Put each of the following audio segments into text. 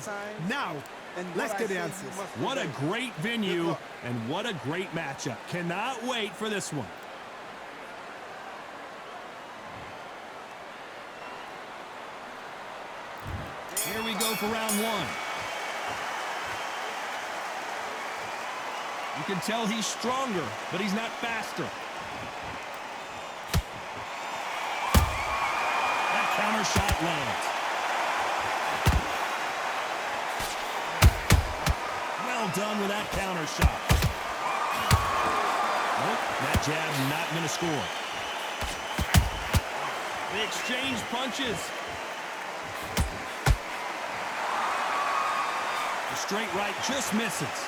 questions. Now, let's get the answers. What a great venue and what a great matchup. Cannot wait for this one. Here we go for round one. You can tell he's stronger, but he's not faster. That counter shot lands. Well done with that counter shot. Nope, that jab not going to score. They exchange punches. The straight right just misses.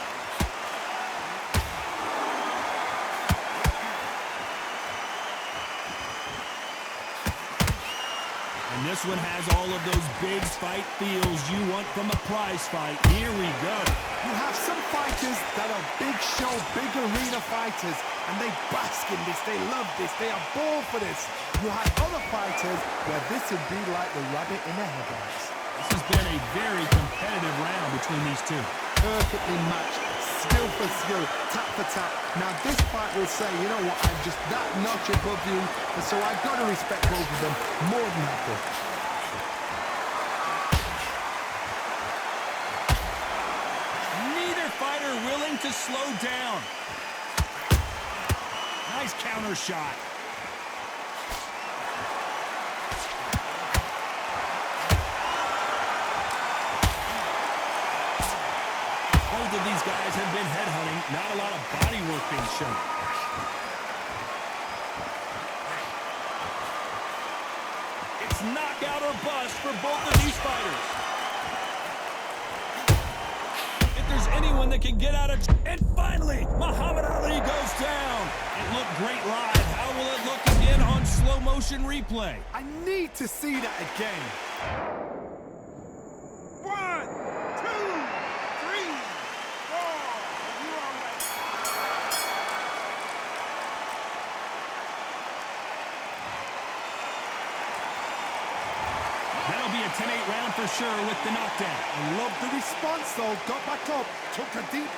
And this one has all of those big fight feels you want from a prize fight. Here we go. You have some fighters that are big show, big arena fighters, and they bask in this, they love this, they are born for this. You have other fighters where this would be like the rabbit in the headlights. This has been a very competitive round between these two. Perfectly matched, skill for skill, tap for tap. Now this fight will say, you know what, I'm just that notch above you, and so I've got to respect both of them more than happy. Neither fighter willing to slow down. Nice counter shot. Both of these guys have been headhunting. Not a lot of body work being shown. It's knockout or bust for both of these fighters. If there's anyone that can get out of... And finally, Muhammad Ali goes down. It looked great live. How will it look again on slow motion replay? I need to see that again. 1, 2, 3, 4. You all right? That'll be a 10-8 round for sure with the knockdown. I love the response though. Got back up, took a deep.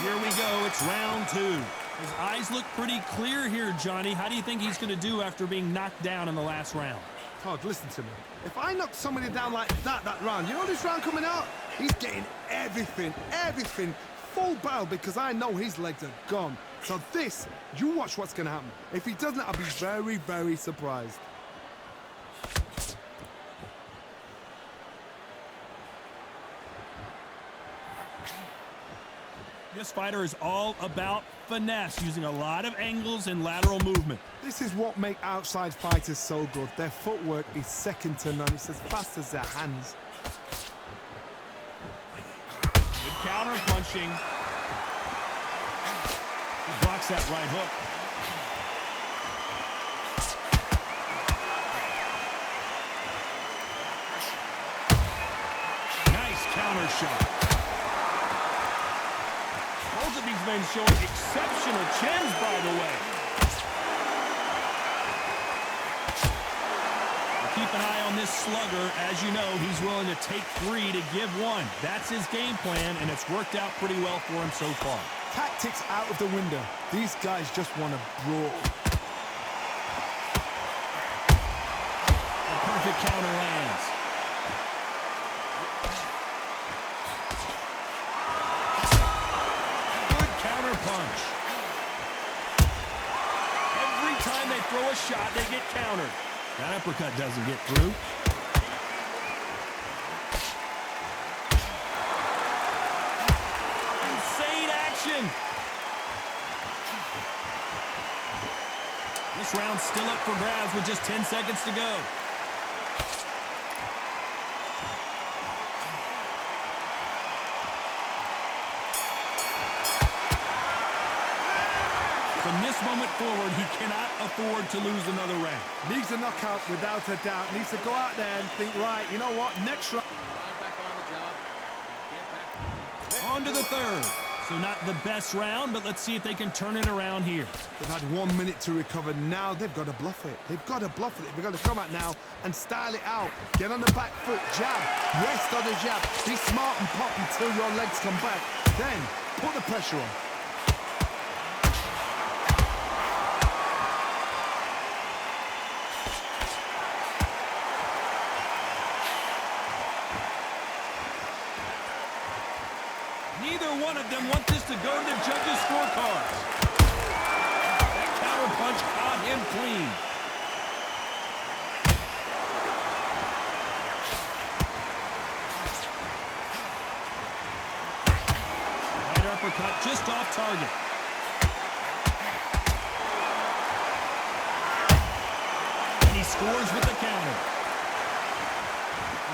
Here we go. It's round two. His eyes look pretty clear here, Johnny. How do you think he's going to do after being knocked down in the last round? Todd, listen to me. If I knock somebody down like that round, you know this round coming out? He's getting everything, full barrel, because I know his legs are gone. So this, you watch what's going to happen. If he doesn't, I'll be very, very surprised. This fighter is all about finesse, using a lot of angles and lateral movement. This is what makes outside fighters so good. Their footwork is second to none. It's as fast as their hands. Good counter punching. He blocks that right hook. Nice counter shot. Both of these men showing exceptional chins, by the way. We'll keep an eye on this slugger. As you know, he's willing to take 3 to give 1. That's his game plan, and it's worked out pretty well for him so far. Tactics out of the window. These guys just want to brawl. A perfect counter lands. Punch. Every time they throw a shot, they get countered. That uppercut doesn't get through. Insane action. This round's still up for grabs with just 10 seconds to go. From this moment forward, he cannot afford to lose another round. Needs a knockout without a doubt. Needs to go out there and think, right, you know what, next round. On to the third. So not the best round, but let's see if they can turn it around here. They've had 1 minute to recover. Now they've got to bluff it. They've got to bluff it. They've got to come out now and style it out. Get on the back foot, jab, rest on the jab. Be smart and pop until your legs come back. Then put the pressure on. Neither one of them want this to go to the judges' scorecards. That counter punch caught him clean. Right uppercut just off target. And he scores with the counter.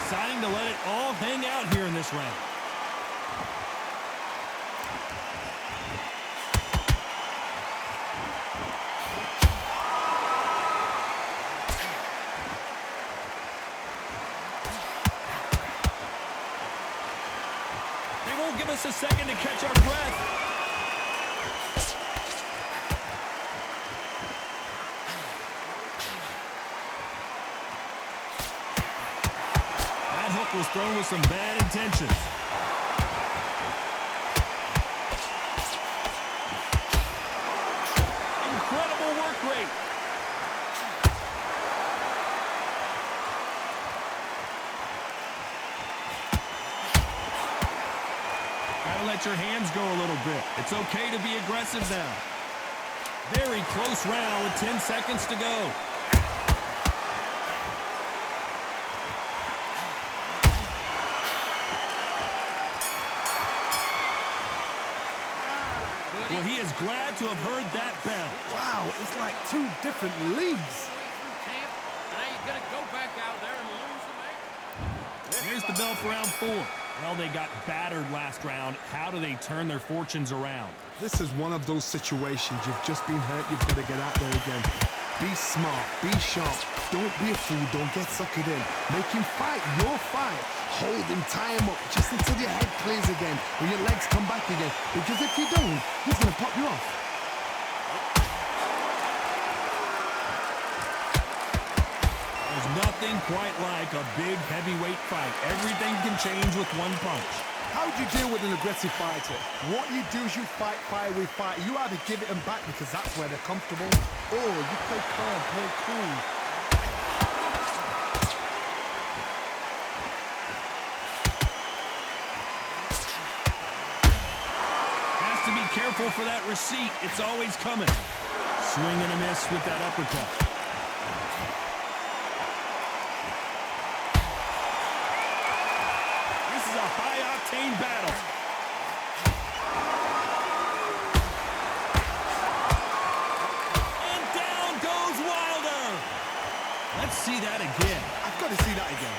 Deciding to let it all hang out here in this round. Give us a second to catch our breath. That hook was thrown with some bad intentions. Incredible work rate. Let your hands go a little bit. It's okay to be aggressive now. Very close round with 10 seconds to go. Well, he is glad to have heard that bell. Wow, it's like two different leagues. Here's the bell for round 4. Well, they got battered last round. How do they turn their fortunes around? This is one of those situations. You've just been hurt. You've got to get out there again. Be smart. Be sharp. Don't be a fool. Don't get suckered in. Make him fight your fight. Hold him, tie him up just until your head clears again, when your legs come back again. Because if you don't, he's going to pop you off. Nothing quite like a big heavyweight fight. Everything can change with one punch. How do you deal with an aggressive fighter? What you do is you fight fire with fire. You either give it them back because that's where they're comfortable, or you play calm, play cool. Has to be careful for that receipt. It's always coming. Swing and a miss with that uppercut. High-octane battle. And down goes Wilder. Let's see that again. I've got to see that again.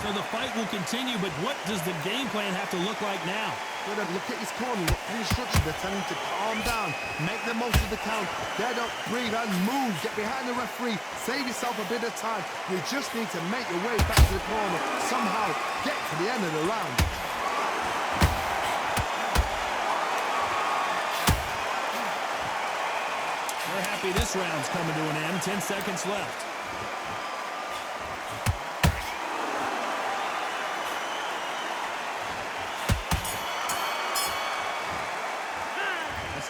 So the fight will continue, but what does the game plan have to look like now? Look at his corner. Look at the instructions. They're telling him to calm down. Make the most of the count. Get up, breathe, and move. Get behind the referee. Save yourself a bit of time. You just need to make your way back to the corner. Somehow get to the end of the round. We're happy this round's coming to an end. 10 seconds left.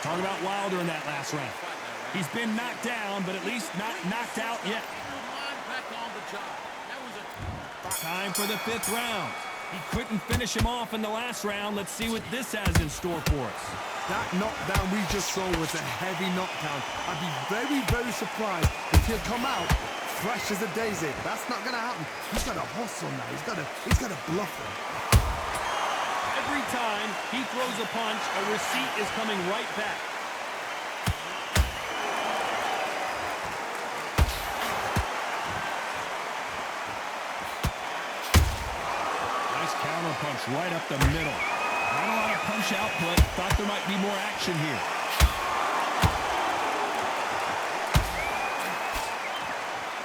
Talk about Wilder in that last round. He's been knocked down, but at least not knocked out yet. Time for the 5th round. He couldn't finish him off in the last round. Let's see what this has in store for us. That knockdown we just saw was a heavy knockdown. I'd be very, very surprised if he'll come out fresh as a daisy. That's not going to happen. He's got to hustle now. He's got to bluff him. Every time he throws a punch, a receipt is coming right back. Nice counter punch right up the middle. Not a lot of punch output. Thought there might be more action here.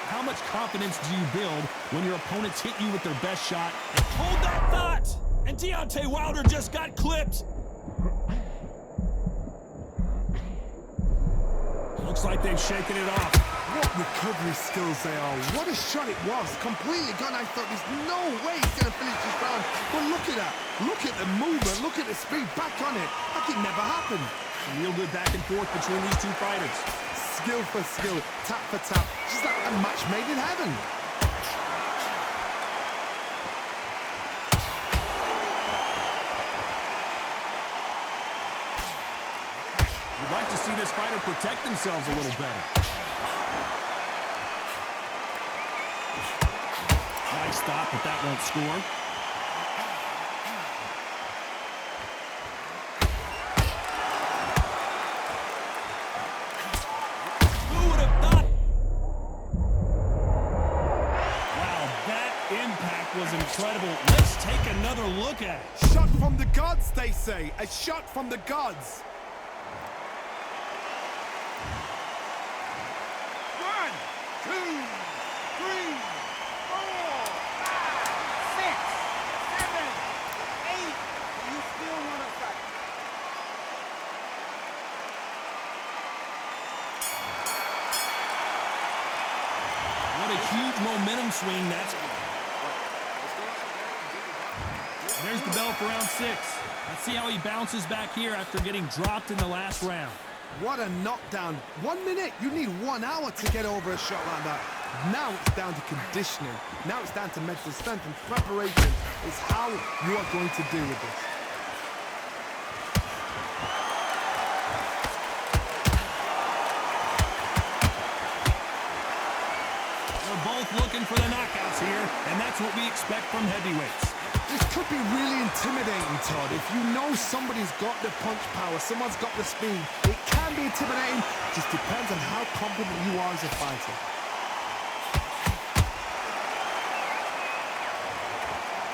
How much confidence do you build when your opponents hit you with their best shot? And hold that thought! And Deontay Wilder just got clipped. Looks like they've shaken it off. What recovery skills they are. What a shot it was. Completely gone. I thought there's no way he's going to finish this round. But look at that. Look at the movement. Look at the speed. Back on it. Like it never happened. Real good back and forth between these two fighters. Skill for skill. Tap for tap. Just like a match made in heaven. We'd like to see this fighter protect themselves a little better. Nice stop, but that won't score. Who would have thought? Wow, that impact was incredible. Let's take another look at it. Shot from the gods, they say. A shot from the gods. 1, 2, 3, 4, 5, 6, 7, 8. You still want to fight? What a huge momentum swing that's. There's the bell for round 6. Let's see how he bounces back here after getting dropped in the last round. What a knockdown. 1 minute. You need 1 hour to get over a shot like that. Now it's down to conditioning. Now it's down to mental strength and preparation. It's how you are going to deal with this. We're both looking for the knockouts here, and that's what we expect from heavyweights. This could be really intimidating, Todd. If you know somebody's got the punch power, someone's got the speed, it can be intimidating. Just depends on how confident you are as a fighter.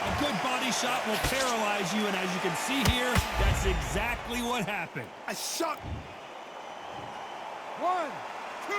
A good body shot will paralyze you, and as you can see here, that's exactly what happened. A shot. 1, 2,